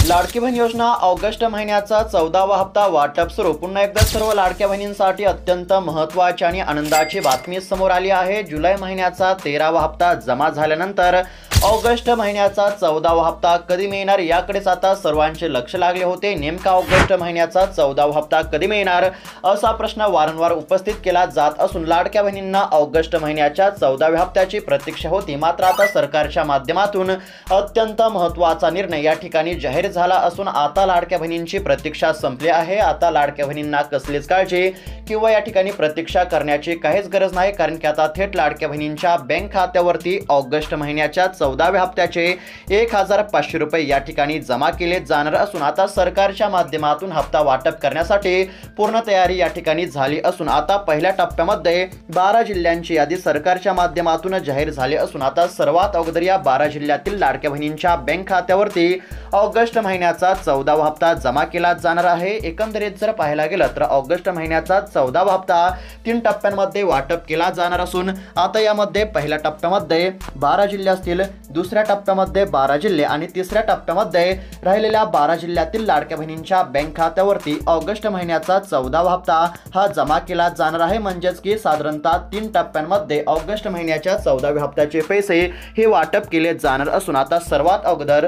लाडकी बहीण योजना ऑगस्ट महिन्याचा 14वा हप्ता वाटप सुरू। पुन्हा एकदा सर्व लाडक्या बहिणींसाठी अत्यंत महत्त्वाची आणि आनंदाची बातमी समोर आली आहे। जुलै महिन्याचा 13वा हप्ता जमा झाल्यानंतर ऑगस्ट महिन्याचा 14वा हप्ता कधी मिळणार याकडेच आता सर्वांचे लक्ष लागले होते। नेमका ऑगस्ट महिन्याचा 14वा हप्ता कधी मिळणार असा प्रश्न वारंवार उपस्थित केला जात असून लाडक्या बहिणींना ऑगस्ट महिन्याच्या 14व्या हप्त्याची प्रतीक्षा होती। मात्र आता सरकारच्या माध्यमातून अत्यंत महत्त्वाचा निर्णय या ठिकाणी जाहीर झाला असून आता लाडक्या बहिणींची प्रतीक्षा संपली आहे। आता लाडक्या बहिणींना कसलीच काळजी किंवा या ठिकाणी प्रतीक्षा करण्याची काहीच गरज नाही, कारण की आता थेट लाडक्या बहिणींच्या बँक खात्यावरती ऑगस्ट महिन्याच्या 14व्या हप्त्याचे 1500 रुपये या ठिकाणी जमा केले जाणार असून आता सरकारच्या माध्यमातून हप्ता वाटप करण्यासाठी पूर्ण तयारी या ठिकाणी झाली असून आता पहिल्या टप्प्यामध्ये 12 जिल्ह्यांची यादी सरकारच्या माध्यमातून जाहीर झाली असून आता सर्वात अगोदर या 12 जिल्ह्यातील लाडक्या बहिणींच्या बँक खात्यावरती ऑगस्ट महिन्याचा 14वा हप्ता जमा केला जाणार आहे। एकंदरीत जर पाहायला गेलं तर ऑगस्ट महिन्याचा 14वा हप्ता 3 टप्प्यांमध्ये वाटप केला जाणार असून आता यामध्ये पहिल्या टप्प्यामध्ये 12 जिल्हे असतील, दुसऱ्या टप्प्यामध्ये 12 जिल्हे आणि तिसऱ्या टप्प्यामध्ये राहिलेल्या 12 जिल्ह्यातील लाडक्या बहिणींच्या बँक खात्यावरती ऑगस्ट महिन्याचा 14वा हप्ता हा जमा केला जाणार आहे। म्हणजेच की साधारणतः 3 टप्प्यांमध्ये ऑगस्ट महिन्याच्या 14व्या हप्त्याचे पैसे हे वाटप केले जाणार असून आता सर्वात अगोदर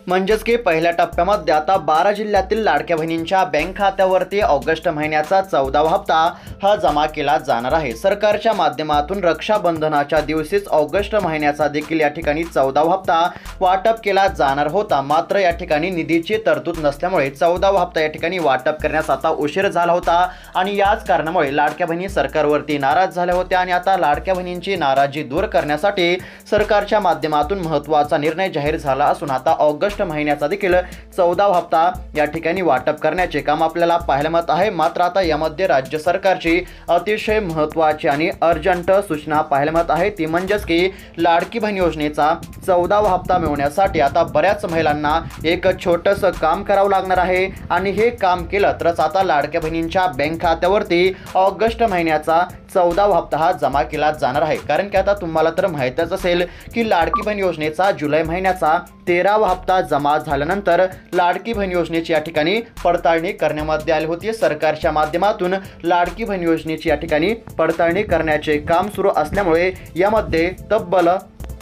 म्हणजेच की पहिल्या टप्प्यामध्ये आता 12 जिल्ह्यातील लाडक्या बहिणींच्या बँक खात्यावरती ऑगस्ट महिन्याचा 14वा हप्ता हा जमा केला जाणार आहे। सरकारच्या माध्यमातून रक्षाबंधनाच्या दिवशीच ऑगस्ट महिन्याचा देखील या ठिकाणी 14वा हप्ता वाटप केला जाणार होता। मात्र या ठिकाणी निधीची तरतूद नसल्यामुळे 14वा हप्ता या ठिकाणी वाटप करण्यास आता उशीर झाला होता आणि याच कारणामुळे लाडक्या बहिणी सरकारवरती नाराज झाल्या होत्या आणि आता लाडक्या बहिणींची नाराजी दूर करण्यासाठी सरकारच्या माध्यमातून महत्त्वाचा निर्णय जाहीर झाला असून आता ऑगस्ट महिन्याचा देखील 14वा हप्ता या ठिकाणी वाटप करण्याचे काम आपल्याला पाहायला मिळत आहे। मात्र आता यामध्ये राज्य सरकारची अतिशय महत्त्वाची आणि अर्जंट सूचना पाहायला मिळत आहे, ती म्हणजेच की लाडकी बहीण योजनेचा 14वा हप्ता मिळवण्यासाठी आता बऱ्याच महिलांना एक छोटंसं काम करावं लागणार आहे आणि हे काम केलं तरच आता लाडक्या बहिणींच्या बँक खात्यावरती ऑगस्ट महिन्याचा 14वा हप्ता हा जमा केला जाणार आहे। कारण की आता तुम्हाला तर माहीतच असेल की लाडकी बहीण योजनेचा जुलै महिन्याचा 13वा हप्ता जमा झाल्यानंतर लाडकी बहीण योजनेची या ठिकाणी पडताळणी करण्यामध्ये आली होती। सरकारच्या माध्यमातून लाडकी बहीण योजनेची या ठिकाणी पडताळणी करण्याचे काम सुरू असल्यामुळे यामध्ये तब्बल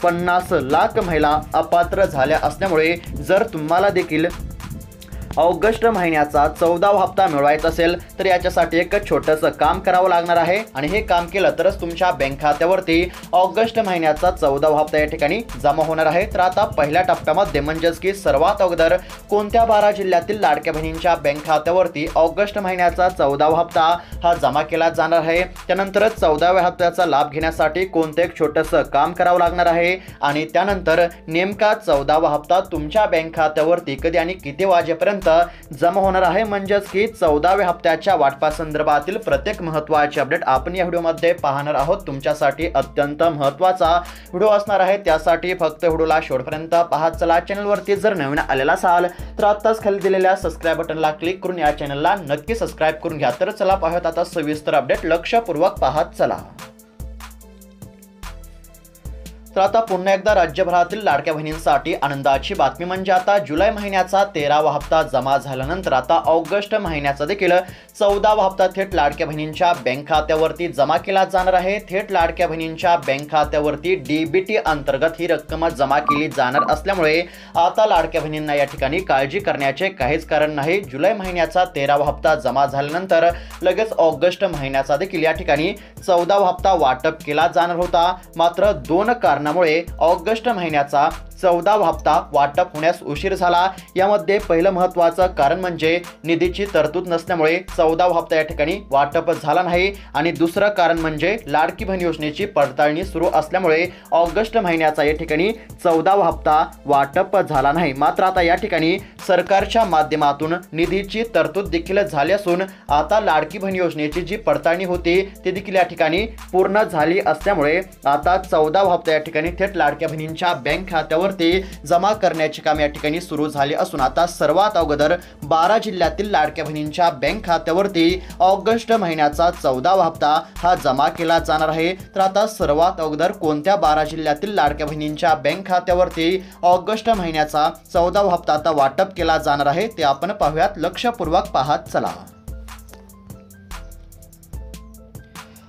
50 लाख महिला अपात्र झाल्या असल्यामुळे जर तुम्हाला देखील ऑगस्ट महिन्याचा 14वा हप्ता मिळवायचा असेल तर याच्यासाठी एक छोटंसं काम करावं लागणार आहे आणि हे काम केलं तरच तुमच्या बँक खात्यावरती ऑगस्ट महिन्याचा 14वा हप्ता या ठिकाणी जमा होणार आहे। तर आता पहिल्या टप्प्यामध्ये म्हणजेच की सर्वात अगोदर कोणत्या 12 जिल्ह्यातील लाडक्या बहिणींच्या बँक खात्यावरती ऑगस्ट महिन्याचा 14वा हप्ता हा जमा केला जाणार आहे, त्यानंतर 14व्या हप्त्याचा लाभ घेण्यासाठी कोणतं एक छोटंसं काम करावं लागणार आहे आणि त्यानंतर नेमका 14वा हप्ता तुमच्या बँक खात्यावरती कधी आणि किती वाजेपर्यंत जमा होणार आहे। म्हणजेच की 14व्या हप्त्याच्या वाटपासंदर्भातील प्रत्येक महत्त्वाचे अपडेट आपण या व्हिडिओमध्ये पाहणार आहोत। तुमच्यासाठी अत्यंत महत्त्वाचा व्हिडिओ असणार आहे, त्यासाठी फक्त व्हिडिओला शेवटपर्यंत पाहत चला। चॅनलवरती जर नवीन आलेला असाल तर आत्ताच खाली दिलेल्या सबस्क्राइब बटनला क्लिक करून या चॅनलला नक्की सबस्क्राइब करून घ्या। तर चला पाहूयात आता सविस्तर अपडेट, लक्षपूर्वक पाहत चला। तर आता पुन्हा एकदा राज्यभरातील लाडक्या बहिणींसाठी आनंदाची बातमी म्हणजे आता जुलै महिन्याचा 13वा हप्ता जमा झाल्यानंतर आता ऑगस्ट महिन्याचा देखील 14वा हप्ता थेट लाडक्या बहिणींच्या बँक खात्यावरती जमा केला जाणार आहे। थेट लाडक्या बहिणींच्या बँक खात्यावरती डीबीटी अंतर्गत ही रक्कम जमा केली जाणार असल्यामुळे आता लाडक्या बहिणींना या ठिकाणी काळजी करण्याचे काहीच कारण नाही। जुलै महिन्याचा 13वा हप्ता जमा झाल्यानंतर लगेच ऑगस्ट महिन्याचा देखील या ठिकाणी 14वा हप्ता वाटप केला जाणार होता। मात्र 2 कारणामुळे ऑगस्ट महिन्याचा 14वा हप्ता वाटप होण्यास उशीर झाला। यामध्ये पहिलं महत्त्वाचं कारण म्हणजे निधीची तरतूद नसल्यामुळे 14वा हप्ता या ठिकाणी वाटप झाला नाही आणि दुसरं कारण म्हणजे लाडकी बहीण योजनेची पडताळणी सुरू असल्यामुळे ऑगस्ट महिन्याचा या ठिकाणी 14वा हप्ता वाटप झाला नाही। मात्र आता या ठिकाणी सरकारच्या माध्यमातून निधीची तरतूद देखील झाली असून आता लाडकी बहीण योजनेची जी पडताळणी होती ती देखील या ठिकाणी पूर्ण झाली असल्यामुळे आता 14वा हप्ता या ठिकाणी थेट लाडक्या बहिणींच्या बँक खात्यावर खात्यावरती जमा करण्याचे काम या ठिकाणी सुरू झाले असून आता सर्वात अगोदर 12 जिल्ह्यातील लाडक्या बहिणींच्या बँक खात्यावरती ऑगस्ट महिन्याचा 14वा हप्ता हा जमा केला जाणार आहे। तर आता सर्वात अगोदर कोणत्या 12 जिल्ह्यातील लाडक्या बहिणींच्या बँक खात्यावरती ऑगस्ट महिन्याचा 14वा हप्ता आता वाटप केला जाणार आहे ते आपण पाहूयात। लक्षपूर्वक पाहत चला।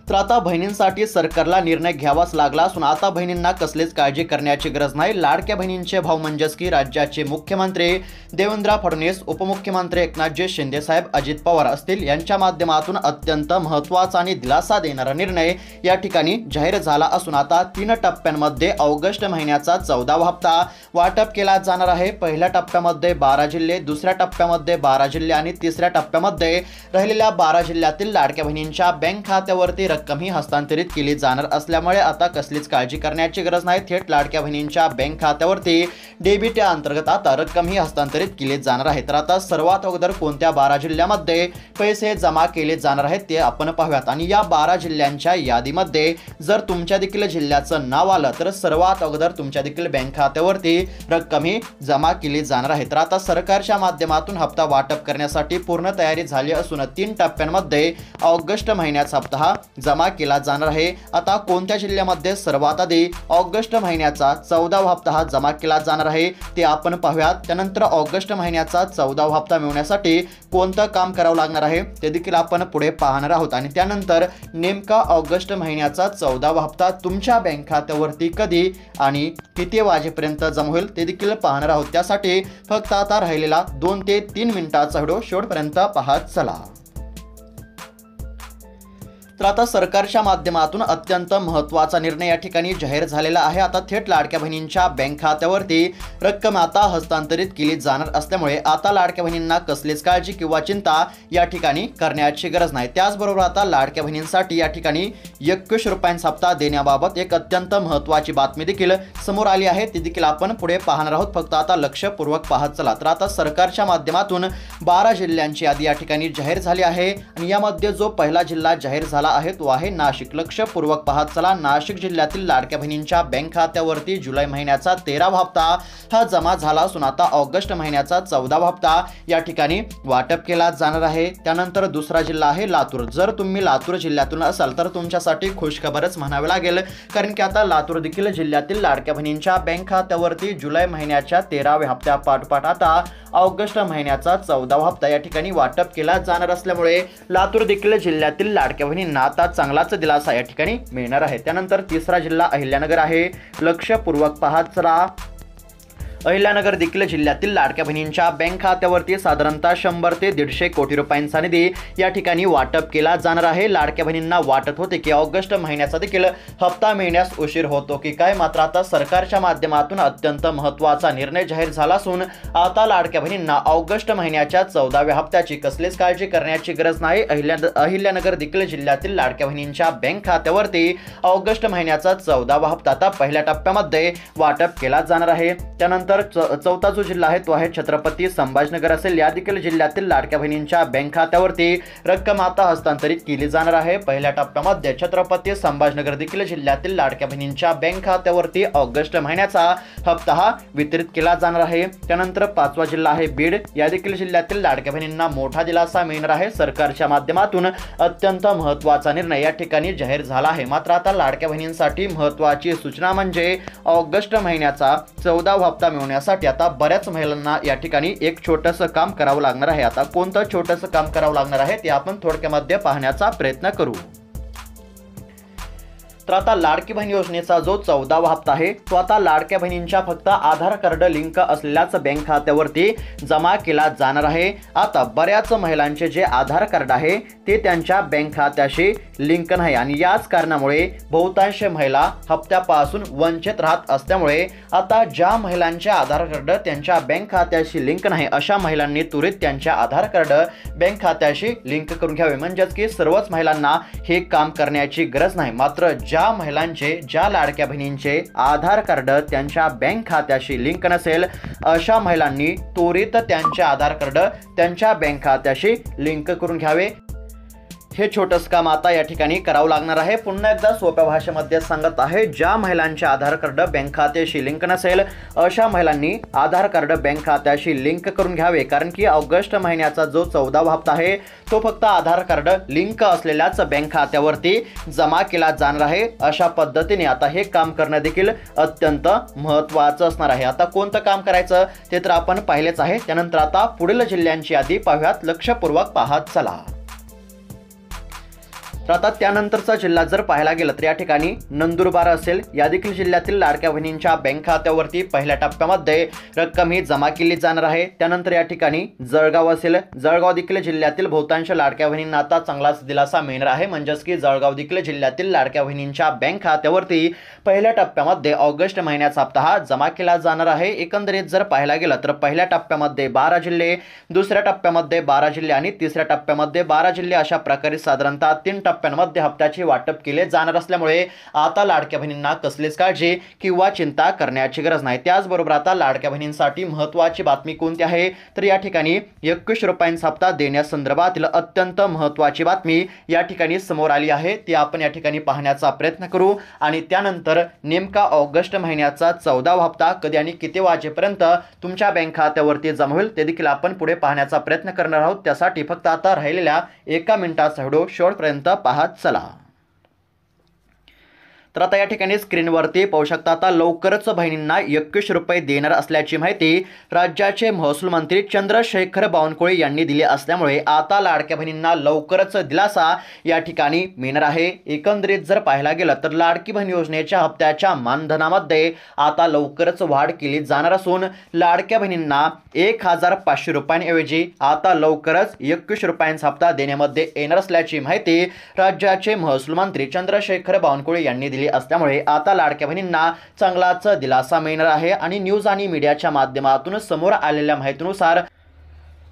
तर आता बहिणींसाठी सरकारला निर्णय घ्यावाच लागला असून आता बहिणींना कसलीच काळजी करण्याची गरज नाही। लाडक्या बहिणींचे भाऊ म्हणजेच की राज्याचे मुख्यमंत्री देवेंद्र फडणवीस, उपमुख्यमंत्री एकनाथजी शिंदे साहेब, अजित पवार असतील यांच्या माध्यमातून अत्यंत महत्त्वाचा आणि दिलासा देणारा निर्णय या ठिकाणी जाहीर झाला असून आता 3 टप्प्यांमध्ये ऑगस्ट महिन्याचा 14वा हप्ता वाटप केला जाणार आहे। पहिल्या टप्प्यामध्ये 12 जिल्हे, दुसऱ्या टप्प्यामध्ये 12 जिल्हे आणि तिसऱ्या टप्प्यामध्ये राहिलेल्या 12 जिल्ह्यातील लाडक्या बहिणींच्या बँक खात्यावरती रक्कम ही हस्तांतरित केली जाणार असल्यामुळे आता कसलीच काळजी करण्याची गरज नाही। थेट लाडक्या बहिणींच्या बँक खात्यावरती डेबिट या अंतर्गत आता रक्कम ही हस्तांतरित केली जाणार आहे। तर आता सर्वात अगोदर कोणत्या 12 जिल्ह्यामध्ये पैसे जमा केले जाणार आहेत ते आपण पाहूयात आणि या 12 जिल्ह्यांच्या यादीमध्ये जर तुमच्या देखील जिल्ह्याचं नाव आलं तर सर्वात अगोदर तुमच्या देखील बँक खात्यावरती रक्कम ही जमा केली जाणार आहे। तर आता सरकारच्या माध्यमातून हप्ता वाटप करण्यासाठी पूर्ण तयारी झाली असून 3 टप्प्यांमध्ये ऑगस्ट महिन्याचा हप्ता हा जमा केला जाणार आहे। आता कोणत्या जिल्ह्यामध्ये सर्वात आधी ऑगस्ट महिन्याचा 14वा हप्ता हा जमा केला जाणार आहे ते आपण पाहूयात। त्यानंतर ऑगस्ट महिन्याचा 14वा हप्ता मिळवण्यासाठी कोणतं काम करावं लागणार आहे ते देखील आपण पुढे पाहणार आहोत आणि त्यानंतर नेमका ऑगस्ट महिन्याचा 14वा हप्ता तुमच्या बँक खात्यावरती कधी आणि किती वाजेपर्यंत जमा होईल ते देखील पाहणार आहोत। त्यासाठी फक्त आता राहिलेला 2 ते 3 मिनिटाचा व्हिडिओ शेवटपर्यंत पाहत चला। तर आता सरकारच्या माध्यमातून अत्यंत महत्त्वाचा निर्णय या ठिकाणी जाहीर झालेला आहे। आता थेट लाडक्या बहिणींच्या बँक खात्यावरती रक्कम आता हस्तांतरित केली जाणार असल्यामुळे आता लाडक्या बहिणींना कसलीच काळजी किंवा चिंता या ठिकाणी करण्याची गरज नाही। त्याचबरोबर आता लाडक्या बहिणींसाठी या ठिकाणी 21 रुपयांचा हप्ता देण्याबाबत एक अत्यंत महत्त्वाची बातमी देखील समोर आली आहे, ती देखील आपण पुढे पाहणार आहोत। फक्त आता लक्षपूर्वक पाहत चला। तर आता सरकारच्या माध्यमातून 12 जिल्ह्यांची यादी या ठिकाणी जाहीर झाली आहे आणि यामध्ये जो पहिला जिल्हा जाहीर झाला आहे तो आहे नाशिक। लक्षपूर्वक पाहत चला। नाशिक जिल्ह्यातील लाडक्या बहिणींच्या बँक खात्यावरती जुलै महिन्याचा 13वा हप्ता हा जमा झाला असून आता ऑगस्ट महिन्याचा 14वा हप्ता या ठिकाणी वाटप केला जाणार आहे। त्यानंतर दुसरा जिल्हा आहे लातूर। जर तुम्ही लातूर जिल्ह्यातून असाल तर तुमच्यासाठी खुशखबरच म्हणावे लागेल, कारण की आता लातूर देखील जिल्ह्यातील लाडक्या बहिणींच्या बँक खात्यावरती जुलै महिन्याच्या 13व्या हप्त्या पाठोपाठ आता ऑगस्ट महिन्याचा 14वा हप्ता या ठिकाणी वाटप केला जाणार असल्यामुळे लातूर देखील जिल्ह्यातील लाडक्या बहिणींना आता चांगलाच दिलासा या ठिकाणी मिळणार आहे। त्यानंतर तिसरा जिल्हा अहिल्यानगर आहे। लक्षपूर्वक पाहत चला। अहिल्यानगर देखील जिल्ह्यातील लाडक्या बहिणींच्या बँक खात्यावरती साधारणतः 100 ते 150 कोटी रुपयांचा निधी या ठिकाणी वाटप केला जाणार आहे। लाडक्या बहिणींना वाटत होते की ऑगस्ट महिन्याचा देखील हप्ता मिळण्यास उशीर होतो की काय, मात्र आता सरकारच्या माध्यमातून अत्यंत महत्त्वाचा निर्णय जाहीर झाला असून आता लाडक्या बहिणींना ऑगस्ट महिन्याच्या 14व्या हप्त्याची कसलीच काळजी करण्याची गरज नाही। अहिल्यानगर देखील जिल्ह्यातील लाडक्या बहिणींच्या बँक खात्यावरती ऑगस्ट महिन्याचा 14वा हप्ता आता पहिल्या टप्प्यामध्ये वाटप केला जाणार आहे। त्यानंतर चौथा जो जिल्हा आहे तो आहे छत्रपती संभाजीनगर असेल। या देखील जिल्ह्यातील लाडक्या बहिणींच्या बँक खात्यावरती रक्कम आता हस्तांतरित केली जाणार आहे। पहिल्या टप्प्यामध्ये छत्रपती संभाजीनगर देखील जिल्ह्यातील लाडक्या बहिणींच्या बँक खात्यावरती ऑगस्ट महिन्याचा हप्ता हा वितरित केला जाणार आहे। त्यानंतर 5वा जिल्हा आहे बीड। या देखील जिल्ह्यातील लाडक्या बहिणींना मोठा दिलासा मिळणार आहे। सरकारच्या माध्यमातून अत्यंत महत्त्वाचा निर्णय या ठिकाणी जाहीर झाला आहे। मात्र आता लाडक्या बहिणींसाठी महत्त्वाची सूचना म्हणजे ऑगस्ट महिन्याचा 14वा हप्ता मिळवण्यासाठी आता बऱ्याच महिलांना या ठिकाणी एक छोटंसं काम करावं लागणार आहे। आता कोणतं छोटंसं काम करावं लागणार आहे ते आपण थोडक्यामध्ये पाहण्याचा प्रयत्न करू। तर आता लाडकी बहीण योजनेचा जो 14वा हप्ता आहे तो आता लाडक्या बहिणींच्या फक्त आधार कार्ड लिंक असलेल्याच बँक खात्यावरती जमा केला जाणार आहे। आता बऱ्याच महिलांचे जे आधार कार्ड आहे ते त्यांच्या बँक खात्याशी लिंक नाही आणि याच कारणामुळे बहुतांश महिला हप्त्यापासून वंचित राहत असल्यामुळे आता ज्या महिलांचे आधार कार्ड त्यांच्या बँक खात्याशी लिंक नाही अशा महिलांनी त्वरित त्यांच्या आधार कार्ड बँक खात्याशी लिंक करून घ्यावे, म्हणजेच की सर्वच महिलांना हे काम करण्याची गरज नाही। मात्र ज्या महिलांचे ज्या लाडक्या बहिणींचे आधार कार्ड त्यांच्या बँक खात्याशी लिंक नसेल अशा महिलांनी त्वरित त्यांचे आधार कार्ड त्यांच्या बँक खात्याशी लिंक करून घ्यावे। हे छोटंसं काम आता या ठिकाणी करावं लागणार आहे। पुन्हा एकदा सोप्या भाषेमध्ये सांगत आहे, ज्या महिलांचे आधार कार्ड बँक खात्याशी लिंक नसेल अशा महिलांनी आधार कार्ड बँक खात्याशी लिंक करून घ्यावे, कारण की ऑगस्ट महिन्याचा जो 14वा हप्ता आहे तो फक्त आधार कार्ड लिंक असलेल्याच बँक खात्यावरती जमा केला जाणार आहे। अशा पद्धतीने आता हे काम करणं देखील अत्यंत महत्त्वाचं असणार आहे। आता कोणतं काम करायचं ते तर आपण पाहिलेच आहे। त्यानंतर आता पुढील जिल्ह्यांची यादी पाहूयात, लक्षपूर्वक पाहत चला। तर आता त्यानंतरचा जिल्हा जर पाहायला गेलं तर या ठिकाणी नंदुरबार असेल, या देखील जिल्ह्यातील लाडक्या बहिणींच्या बँक खात्यावरती पहिल्या टप्प्यामध्ये रक्कम ही जमा केली जाणार आहे। त्यानंतर या ठिकाणी जळगाव असेल, जळगाव देखील जिल्ह्यातील बहुतांश लाडक्या बहिणींना आता चांगलाच दिलासा मिळणार आहे, म्हणजेच की जळगाव देखील जिल्ह्यातील लाडक्या बहिणींच्या बँक खात्यावरती पहिल्या टप्प्यामध्ये ऑगस्ट महिन्याचा हप्ता हा जमा केला जाणार आहे। एकंदरीत जर पाहायला गेलं तर पहिल्या टप्प्यामध्ये 12 जिल्हे, दुसऱ्या टप्प्यामध्ये 12 जिल्हे आणि तिसऱ्या टप्प्यामध्ये 12 जिल्हे अशा प्रकारे साधारणतः 3 टप्प्यांमध्ये हप्त्याचे वाटप केले जाणार असल्यामुळे आता लाडक्या बहिणींना कसलीच काळजी किंवा चिंता करण्याची गरज नाही। त्याचबरोबर आता लाडक्या बहिणींसाठी महत्त्वाची बातमी कोणती आहे तर या ठिकाणी 21 रुपयांचा हप्ता देण्यासंदर्भातील अत्यंत महत्त्वाची बातमी या ठिकाणी समोर आली आहे, ती आपण या ठिकाणी पाहण्याचा प्रयत्न करू। आणि त्यानंतर नेमका ऑगस्ट महिन्याचा 14वा हप्ता कधी आणि किती वाजेपर्यंत तुमच्या बँक खात्यावरती जमा होईल ते देखील आपण पुढे पाहण्याचा प्रयत्न करणार आहोत। त्यासाठी फक्त आता राहिलेल्या 1 मिनिटाचा व्हिडिओ शेवटपर्यंत पाहत चला। तर आता या ठिकाणी स्क्रीनवरती पाहू शकता, आता लवकरच बहिणींना 21 रुपये देणार असल्याची माहिती राज्याचे महसूल मंत्री चंद्रशेखर बावनकुळे यांनी दिली असल्यामुळे आता लाडक्या बहिणींना लवकरच दिलासा या ठिकाणी मिळणार आहे। एकंदरीत जर पाहायला गेलं तर लाडकी बहीण योजनेच्या हप्त्याच्या मानधनामध्ये आता लवकरच वाढ केली जाणार असून लाडक्या बहिणींना 1500 रुपयांऐवजी आता लवकरच 21 रुपयांचा हप्ता देण्यामध्ये येणार असल्याची माहिती राज्याचे महसूल मंत्री चंद्रशेखर बावनकुळे यांनी दिली असल्यामुळे आता लाडक्या बहिणींना चांगलाच दिलासा मिळणार आहे। आणि न्यूज आणि मीडियाच्या माध्यमातून समोर आलेल्या माहितीनुसार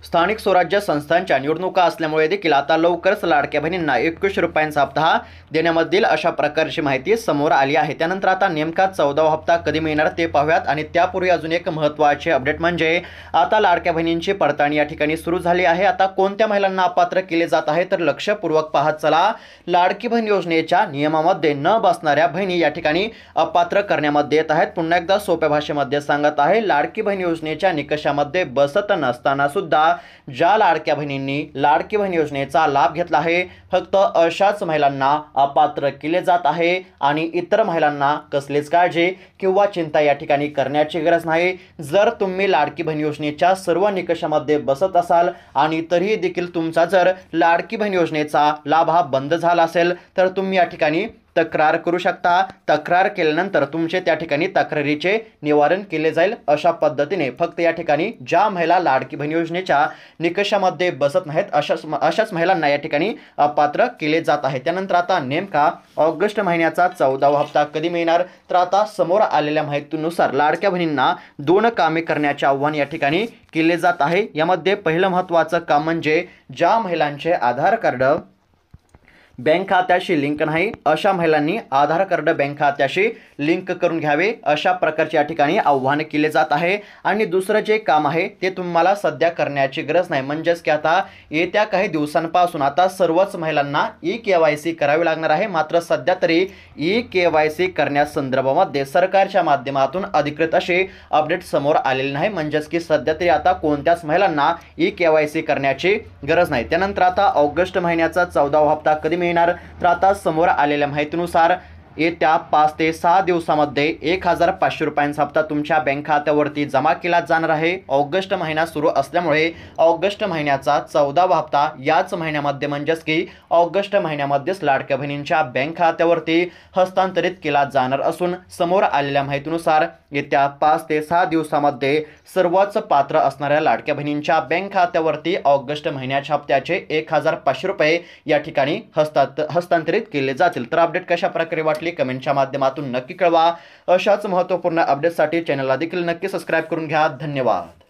स्थानिक स्वराज्य संस्थांच्या निवडणुका असल्यामुळे देखील आता लवकरच लाडक्या बहिणींना 21 रुपयांचा हप्ता हा देण्यामध्ये येईल अशा प्रकारची माहिती समोर आली आहे। त्यानंतर आता नेमका 14वा हप्ता कधी मिळणार ते पाहूयात। आणि त्यापूर्वी अजून एक महत्त्वाचे अपडेट म्हणजे आता लाडक्या बहिणींची पडताळणी या ठिकाणी सुरू झाली आहे। आता कोणत्या महिलांना अपात्र केले जात आहे तर लक्षपूर्वक पाहत चला। लाडकी बहीण योजनेच्या नियमामध्ये न बसणाऱ्या बहिणी या ठिकाणी अपात्र करण्यामध्ये येत आहेत। पुन्हा एकदा सोप्या भाषेमध्ये सांगत आहे, लाडकी बहीण योजनेच्या निकषामध्ये बसत नसताना सुद्धा ज्या लाडक्या बहिणींनी लाडकी बहीण योजनेचा लाभ घेतला आहे फक्त अशाच महिलांना अपात्र केले जात आहे आणि इतर महिलांना कसलीच काळजी किंवा चिंता या ठिकाणी करण्याची गरज नाही। जर तुम्ही लाडकी बहीण योजनेच्या सर्व निकषामध्ये बसत असाल आणि तरीही देखील तुमचा जर लाडकी बहीण योजनेचा लाभ हा बंद झाला असेल तर तुम्ही या ठिकाणी तक्रार करू शकता। तक्रार केल्यानंतर तुमचे त्या ठिकाणी तक्रारीचे निवारण केले जाईल। अशा पद्धतीने फक्त या ठिकाणी ज्या महिला लाडकी बहीण योजनेच्या निकषामध्ये बसत नाहीत अशाच महिलांना या ठिकाणी अपात्र केले जात आहे। त्यानंतर आता नेमका ऑगस्ट महिन्याचा 14वा हप्ता कधी मिळणार तर आता समोर आलेल्या माहितीनुसार लाडक्या बहिणींना 2 कामे करण्याचे आव्हान या ठिकाणी केले जात आहे। यामध्ये पहिलं महत्त्वाचं काम म्हणजे ज्या महिलांचे आधार कार्ड बँक खात्याशी लिंक नाही अशा महिलांनी आधार कार्ड बँक खात्याशी लिंक करून घ्यावे, अशा प्रकारचे या ठिकाणी आव्हान केले जात आहे। आणि दुसरं जे काम आहे ते तुम्हाला सध्या करण्याची गरज नाही, म्हणजेच की आता येत्या काही दिवसांपासून आता सर्वच महिलांना ई-KYC करावी लागणार आहे। मात्र सध्या तरी ई-KYC करण्यासंदर्भामध्ये सरकारच्या माध्यमातून अधिकृत असे अपडेट समोर आलेले नाही, म्हणजेच की सध्या तरी आता कोणत्याच महिलांना ई-KYC करण्याची गरज नाही। त्यानंतर आता ऑगस्ट महिन्याचा 14वा हप्ता कधी मिळणार तर आता समोर आलेल्या माहितीनुसार येत्या 5 ते 6 दिवसामध्ये 1500 रुपयांचा हप्ता तुमच्या बँक खात्यावरती जमा केला जाणार आहे। ऑगस्ट महिना सुरू असल्यामुळे ऑगस्ट महिन्याचा 14वा हप्ता याच महिन्यामध्ये म्हणजेच की ऑगस्ट महिन्यामध्येच लाडक्या बहिणींच्या बँक खात्यावरती हस्तांतरित केला जाणार असून समोर आलेल्या माहितीनुसार येत्या 5 ते 6 दिवसामध्ये सर्वच पात्र असणाऱ्या लाडक्या बहिणींच्या बँक खात्यावरती ऑगस्ट महिन्याच्या हप्त्याचे 1500 रुपये या ठिकाणी हस्तांतरित केले जातील। तर अपडेट कशा प्रकारे वाटली कमेंटच्या माध्यमातून नक्की कळवा। अशाच महत्त्वपूर्ण अपडेटसाठी चॅनलला देखील नक्की सबस्क्राइब करून घ्या। धन्यवाद।